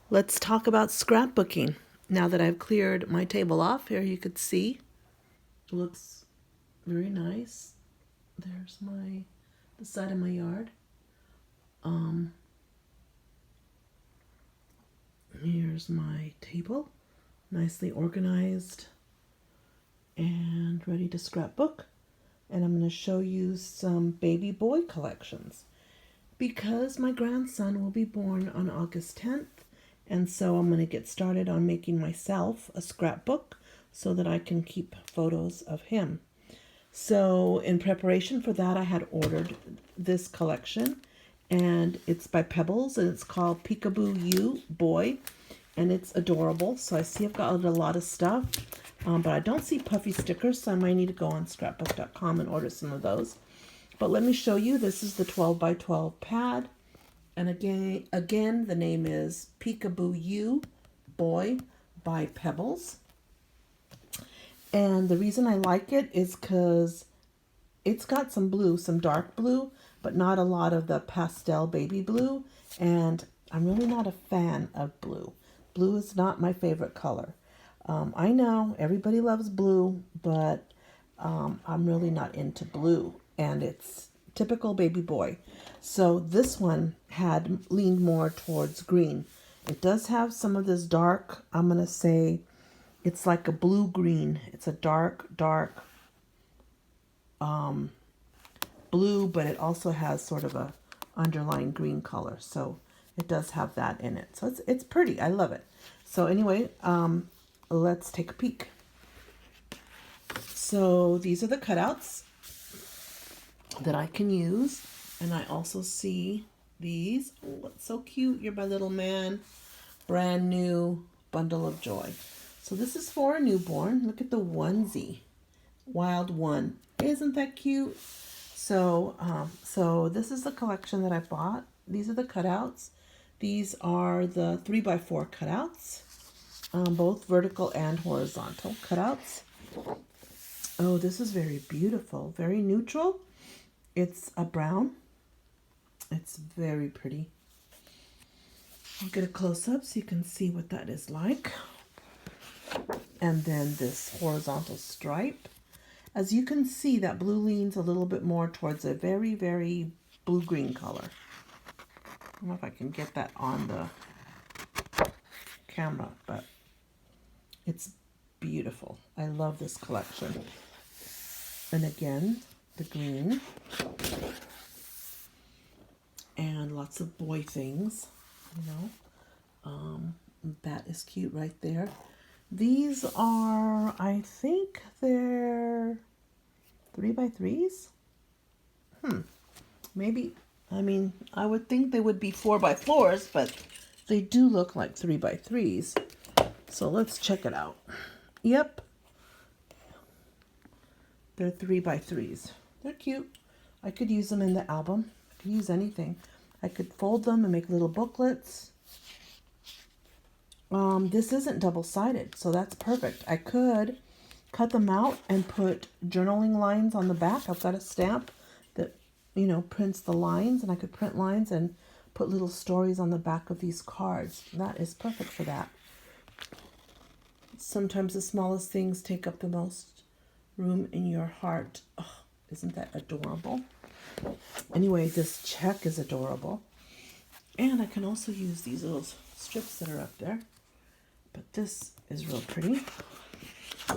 Let's talk about scrapbooking. Now that I've cleared my table off, here you could see. It looks very nice. There's the side of my yard. Um, Here's my table, nicely organized and ready to scrapbook. And I'm going to show you some baby boy collections because my grandson will be born on August 10th. And so I'm going to get started on making myself a scrapbook so that I can keep photos of him. So in preparation for that, I had ordered this collection, and it's by Pebbles, and it's called Peekaboo You Boy, and it's adorable. So I see I've got a lot of stuff, but I don't see puffy stickers, so I might need to go on scrapbook.com and order some of those. But let me show you. This is the 12 by 12 pad. And again, the name is Peekaboo You Boy by Pebbles. And the reason I like it is because it's got some blue, some dark blue, but not a lot of the pastel baby blue. And I'm really not a fan of blue. Blue is not my favorite color. I know everybody loves blue, but I'm really not into blue. And it's typical baby boy. So this one had leaned more towards green. It does have some of this dark, I'm going to say it's like a blue green. It's a dark blue, but it also has sort of a underlying green color. So it does have that in it. So it's pretty. I love it. So anyway, let's take a peek. So these are the cutouts that I can use. And I also see these. Oh, it's so cute. You're my little man. Brand new bundle of joy. So this is for a newborn. Look at the onesie. Wild one. Isn't that cute? So this is the collection that I bought. These are the cutouts. These are the 3x4 cutouts. Both vertical and horizontal cutouts. Oh, this is very beautiful. Very neutral. It's a brown. It's very pretty. I'll get a close-up so you can see what that is like. And then this horizontal stripe. As you can see, that blue leans a little bit more towards a very, very blue-green color. I don't know if I can get that on the camera, but it's beautiful. I love this collection. And again, the green. And lots of boy things, you know. That is cute right there. These are, I think they're 3x3s. Maybe, I mean, I would think they would be 4x4s, but they do look like 3x3s. So let's check it out. Yep. They're 3x3s. They're cute. I could use them in the album. I could use anything. I could fold them and make little booklets. This isn't double-sided, so that's perfect. I could cut them out and put journaling lines on the back. I've got a stamp that, you know, prints the lines, and I could print lines and put little stories on the back of these cards. That is perfect for that. Sometimes the smallest things take up the most room in your heart. Oh, isn't that adorable? Anyway, this check is adorable. And I can also use these little strips that are up there. But this is real pretty.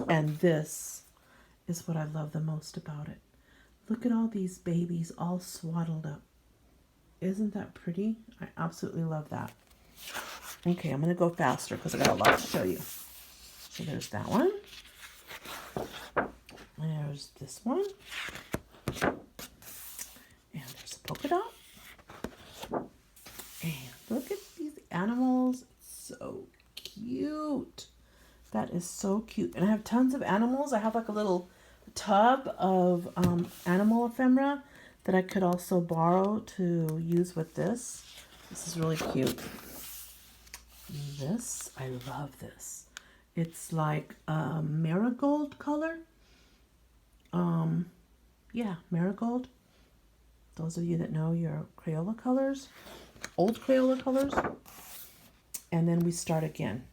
And this is what I love the most about it. Look at all these babies all swaddled up. Isn't that pretty? I absolutely love that. Okay, I'm going to go faster because I got a lot to show you. So there's that one. There's this one. And there's a polka dot. And look at these animals. It's so cute. That is so cute. And I have tons of animals. I have like a little tub of animal ephemera that I could also borrow to use with this. This is really cute. This, I love this. It's like a marigold color. Yeah, marigold. Those of you that know your Crayola colors, old Crayola colors. and then we start again.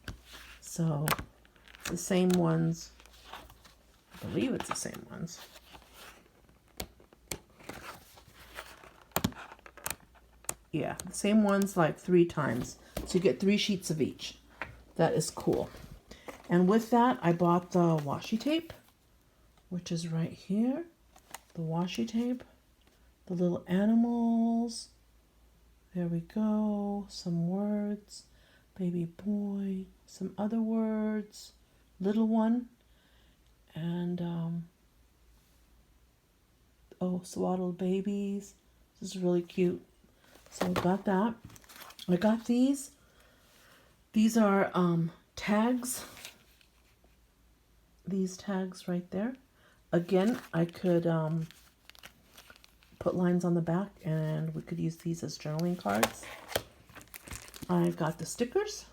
So the same ones, I believe it's the same ones. Yeah, the same ones like 3 times. So you get 3 sheets of each. That is cool. And with that, I bought the washi tape, which is right here. The washi tape, the little animals. There we go. Some words. Baby boy. Some other words. Little one. And, oh, swaddled babies. This is really cute. So I got that. I got these. These are tags. These tags right there. Again, I could put lines on the back, and we could use these as journaling cards. I got the stickers.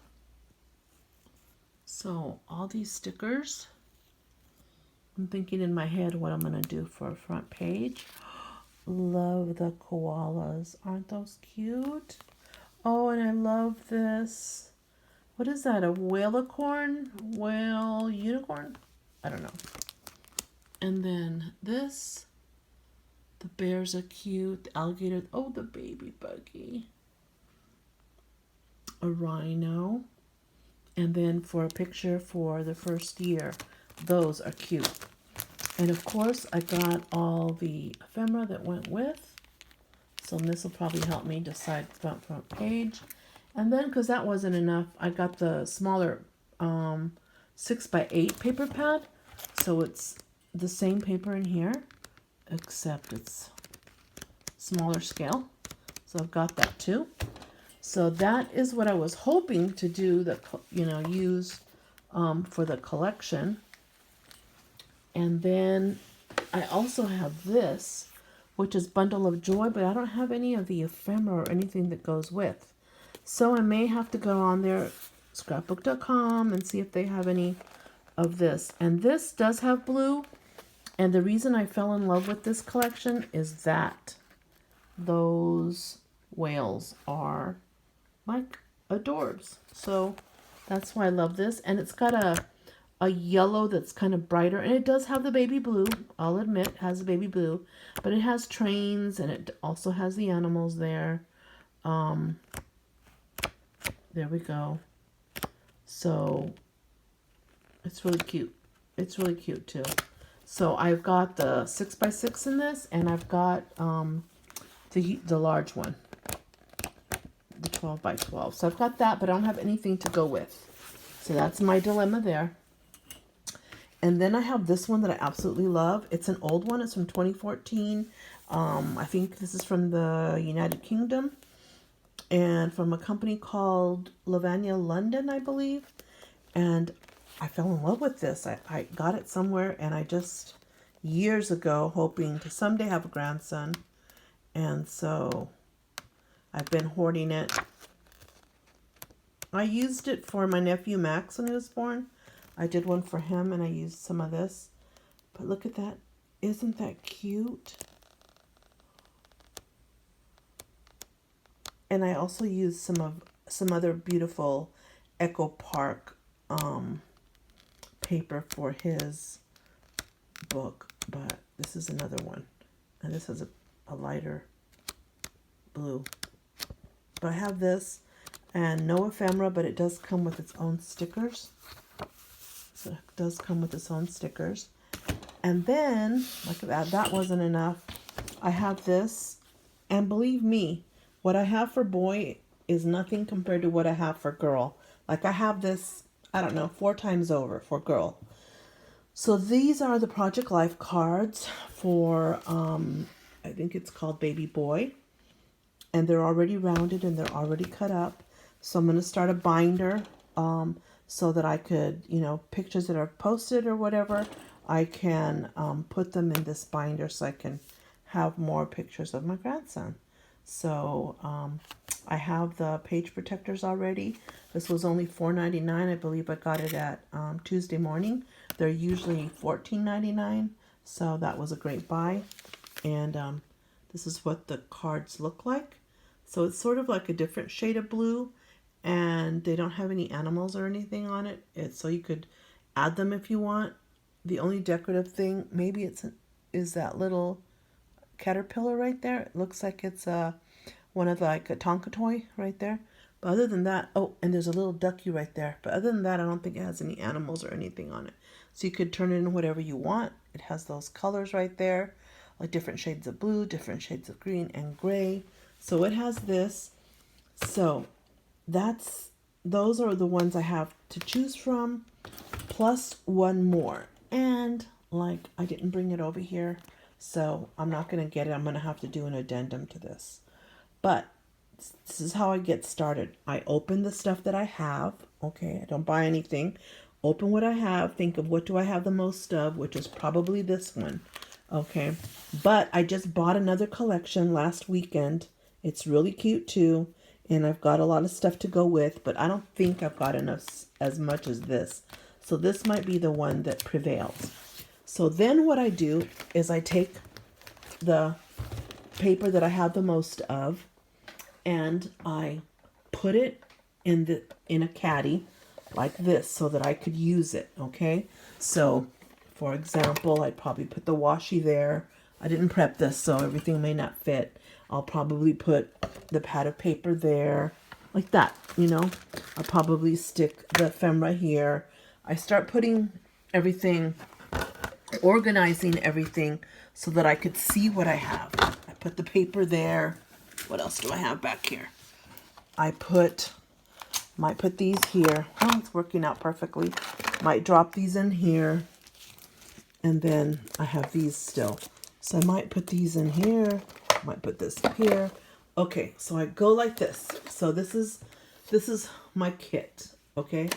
So all these stickers, I'm thinking in my head what I'm going to do for a front page. Love the koalas. Aren't those cute? Oh, and I love this. What is that? A whale-acorn? Whale unicorn? I don't know. And then this. The bears are cute. The alligator. Oh, the baby buggy. A rhino. And then for a picture for the first year. Those are cute. And of course, I got all the ephemera that went with. So this will probably help me decide front page. And then, because that wasn't enough, I got the smaller 6x8 paper pad. So it's the same paper in here, except it's smaller scale. So I've got that too. So that is what I was hoping to do, use for the collection. And then I also have this, which is Bundle of Joy, but I don't have any of the ephemera or anything that goes with. So I may have to go on their scrapbook.com and see if they have any of this. And this does have blue. And the reason I fell in love with this collection is that those whales are like adorbs. So that's why I love this. And it's got a yellow that's kind of brighter, and it does have the baby blue. I'll admit it has the baby blue, but it has trains, and it also has the animals there. There we go. So it's really cute. It's really cute too. So I've got the 6x6 in this, and I've got the large one, the 12x12. So I've got that, but I don't have anything to go with. So that's my dilemma there. And then I have this one that I absolutely love. It's an old one. It's from 2014. I think this is from the United Kingdom. And from a company called Lavanya London, I believe. And I fell in love with this. I got it somewhere, and I just, years ago, hoping to someday have a grandson. And so I've been hoarding it. I used it for my nephew Max when he was born. I did one for him, and I used some of this. But look at that. Isn't that cute? And I also used some other beautiful Echo Park paper for his book. But this is another one. And this has a lighter blue. But I have this, and no ephemera, but it does come with its own stickers. So it does come with its own stickers. And then, like that wasn't enough. I have this, and believe me, what I have for boy is nothing compared to what I have for girl. Like I have this, I don't know, 4 times over for girl. So these are the Project Life cards for, I think it's called Baby Boy. And they're already rounded and they're already cut up. So I'm going to start a binder so that I could, pictures that are posted or whatever, I can put them in this binder so I can have more pictures of my grandson. So I have the page protectors already. This was only $4.99. I believe I got it at Tuesday morning. They're usually $14.99. So that was a great buy. And this is what the cards look like. So it's sort of like a different shade of blue. and they don't have any animals or anything on it. It's so you could add them if you want. The only decorative thing, maybe is that little caterpillar right there. It looks like it's one of like a Tonka toy right there. But other than that, oh, and there's a little ducky right there. But other than that, I don't think it has any animals or anything on it. So you could turn it into whatever you want. It has those colors right there, like different shades of blue, different shades of green and gray. So it has this. So those are the ones I have to choose from, plus one more. And like I didn't bring it over here, so I'm not gonna get it. I'm gonna have to do an addendum to this. But this is how I get started. I open the stuff that I have. Okay, I don't buy anything. Open what I have. Think of what do I have the most of, which is probably this one. Okay, but I just bought another collection last weekend. It's really cute too, and I've got a lot of stuff to go with, but I don't think I've got enough as much as this. So this might be the one that prevails. So then what I do is I take the paper that I have the most of, and I put it in a caddy like this so that I could use it. Okay, so for example, I'd probably put the washi there. I didn't prep this, so everything may not fit. I'll probably put the pad of paper there like that, you know. I'll probably stick the ephemera here. I start putting everything, organizing everything so that I could see what I have. I put the paper there. What else do I have back here? I might put these here. Oh, it's working out perfectly. Might drop these in here. And then I have these still. So I might put these in here. Might put this here. Okay, so I go like this. So this is my kit, okay?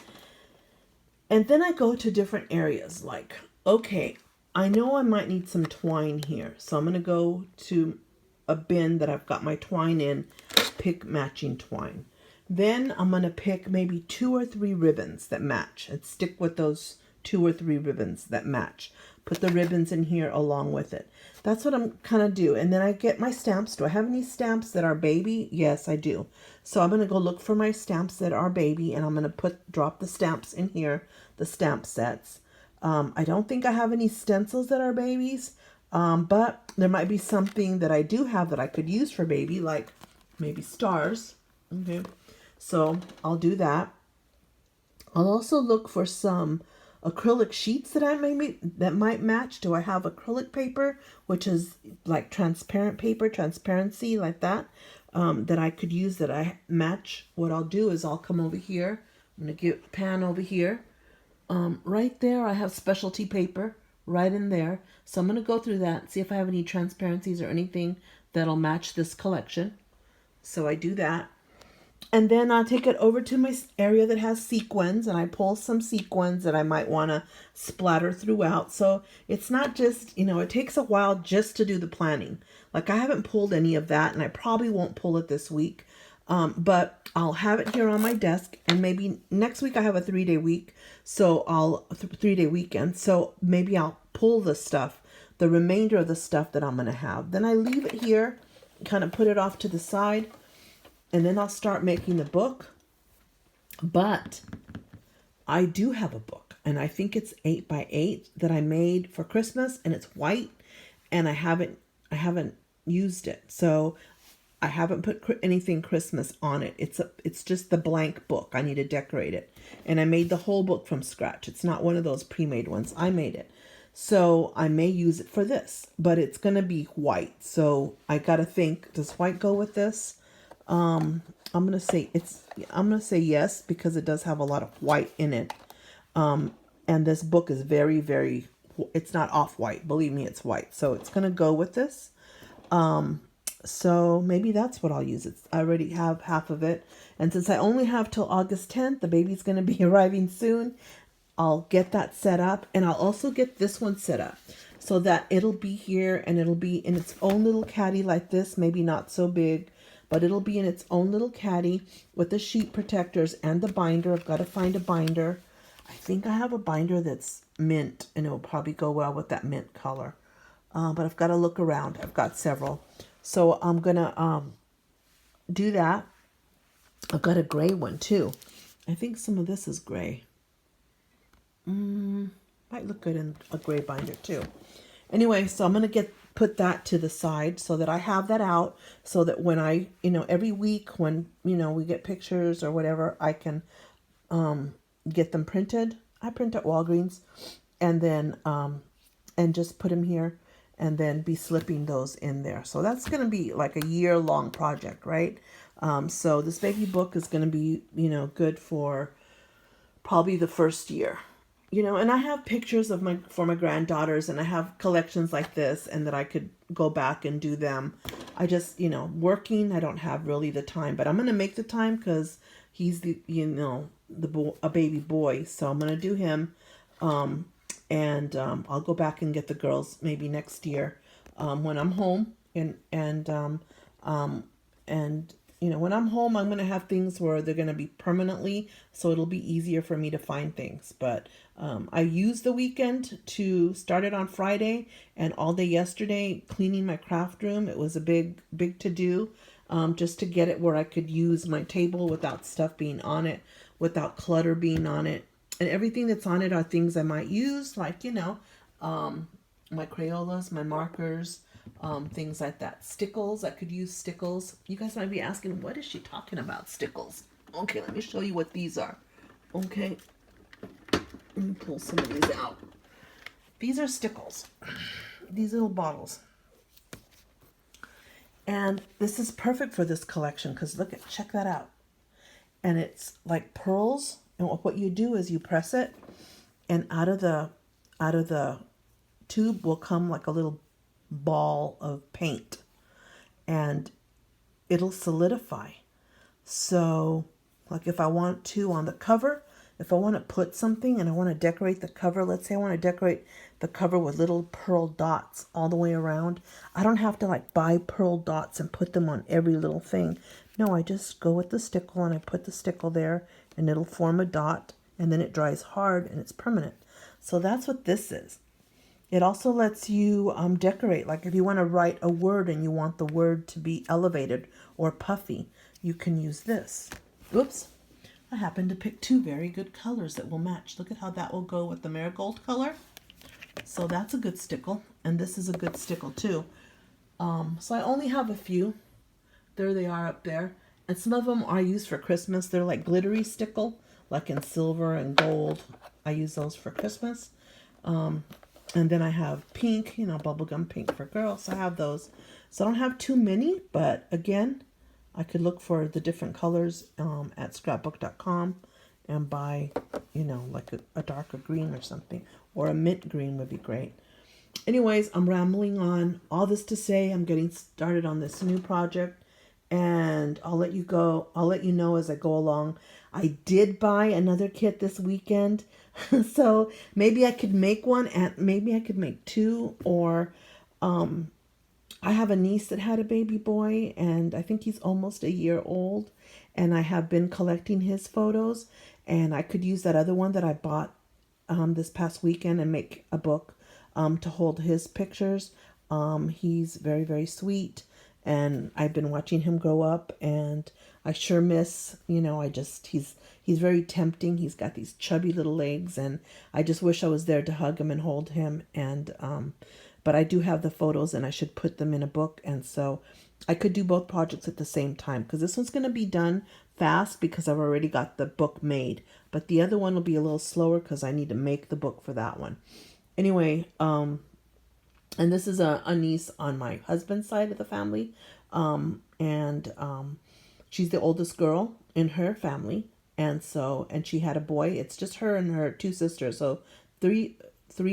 And then I go to different areas like, okay, I know I might need some twine here. So I'm going to go to a bin that I've got my twine in, pick matching twine. Then I'm going to pick maybe 2 or 3 ribbons that match and stick with those 2 or 3 ribbons that match. Put the ribbons in here along with it. That's what I'm kind of do. And then I get my stamps. Do I have any stamps that are baby? Yes, I do. So I'm going to go look for my stamps that are baby, and I'm going to drop the stamps in here, the stamp sets. I don't think I have any stencils that are babies, but there might be something that I do have that I could use for baby, like maybe stars. Okay, so I'll do that. I'll also look for some acrylic sheets that might match. Do I have acrylic paper, which is like transparent paper, transparency like that, that I could use that I match? What I'll do is I'll come over here. I'm going to get a pan over here. Right there, I have specialty paper right in there. So I'm going to go through that, see if I have any transparencies or anything that'll match this collection. So I do that. And then I'll take it over to my area that has sequins, and I pull some sequins that I might want to splatter throughout. So it's not just, it takes a while just to do the planning. Like I haven't pulled any of that, and I probably won't pull it this week. But I'll have it here on my desk, and maybe next week I have a 3-day week. So 3-day weekend. So maybe I'll pull the stuff, the remainder of the stuff that I'm going to have. Then I leave it here, kind of put it off to the side. And then I'll start making the book. But I do have a book, and I think it's 8x8 that I made for Christmas, and it's white, and I haven't used it. So I haven't put anything Christmas on it. It's just the blank book. I need to decorate it. And I made the whole book from scratch. It's not one of those pre-made ones. I made it. So I may use it for this, but it's going to be white. So I got to think, does white go with this? I'm gonna say yes, because it does have a lot of white in it. And this book is very, very, it's not off-white. Believe me, it's white. So it's gonna go with this. So maybe that's what I'll use. I already have half of it. And since I only have till August 10th, the baby's gonna be arriving soon. I'll get that set up, and I'll also get this one set up so that it'll be here, and it'll be in its own little caddy like this, maybe not so big. But it'll be in its own little caddy with the sheet protectors and the binder. I've got to find a binder. I think I have a binder that's mint, and it will probably go well with that mint color. But I've got to look around. I've got several. So I'm going to do that. I've got a gray one too. I think some of this is gray. Might look good in a gray binder too. Anyway, so I'm going to put that to the side so that I have that out, so that when I, every week when, we get pictures or whatever, I can get them printed. I print at Walgreens, and then and just put them here, and then be slipping those in there. So that's going to be like a year-long project, right? So this baby book is going to be, good for probably the first year. And I have pictures of for my granddaughters, and I have collections like this, and that I could go back and do them. I just, working, I don't have really the time, but I'm going to make the time, because he's a baby boy. So I'm going to do him. And I'll go back and get the girls maybe next year, when I'm home, and when I'm home, I'm going to have things where they're going to be permanently, so it'll be easier for me to find things. But I used the weekend to start it on Friday, and all day yesterday cleaning my craft room. It was a big to do, just to get it where I could use my table without stuff being on it, without clutter being on it. And everything that's on it are things I might use, like, my Crayolas, my markers, things like that. Stickles, I could use stickles. You guys might be asking, what is she talking about, stickles? Okay, let me show you what these are. Okay, let me pull some of these out. These are stickles, these little bottles. And this is perfect for this collection, because check that out. And it's like pearls. And what you do is you press it, and out of the tube will come like a little ball of paint, and it'll solidify. So, like if I want to on the cover, if I want to put something and I want to decorate the cover, let's say I want to decorate the cover with little pearl dots all the way around. I don't have to like buy pearl dots and put them on every little thing. No, I just go with the stickle, and I put the stickle there, and it'll form a dot, and then it dries hard and it's permanent. So that's what this is. It also lets you decorate. Like if you want to write a word and you want the word to be elevated or puffy, you can use this. Oops. I happen to pick two very good colors that will match. Look at how that will go with the marigold color. So that's a good stickle. And this is a good stickle too. So I only have a few. There they are up there. And some of them are used for Christmas. They're like glittery stickle, like in silver and gold. I use those for Christmas. And then I have pink, bubblegum pink for girls. So I have those. So I don't have too many, but again, I could look for the different colors at scrapbook.com and buy, like a darker green or something, or a mint green would be great. Anyways, I'm rambling on. All this to say, I'm getting started on this new project, and I'll let you know as I go along. I did buy another kit this weekend, so maybe I could make one, and maybe I could make two, or I have a niece that had a baby boy, and I think he's almost a year old, and I have been collecting his photos, and I could use that other one that I bought this past weekend and make a book to hold his pictures. He's very, very sweet, and I've been watching him grow up, and I sure miss, he's very tempting. He's got these chubby little legs, and I just wish I was there to hug him and hold him. And but I do have the photos, and I should put them in a book. And so I could do both projects at the same time, because this one's going to be done fast because I've already got the book made. But the other one will be a little slower because I need to make the book for that one. Anyway, and this is a niece on my husband's side of the family. And she's the oldest girl in her family. And she had a boy. It's just her and her two sisters. So three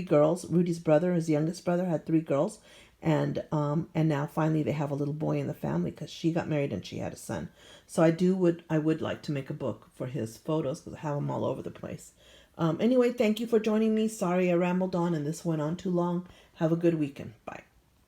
girls. Rudy's brother, his youngest brother, had 3 girls. And now finally they have a little boy in the family because she got married and she had a son. So I would like to make a book for his photos because I have them all over the place. Anyway, thank you for joining me. Sorry I rambled on and this went on too long. Have a good weekend. Bye.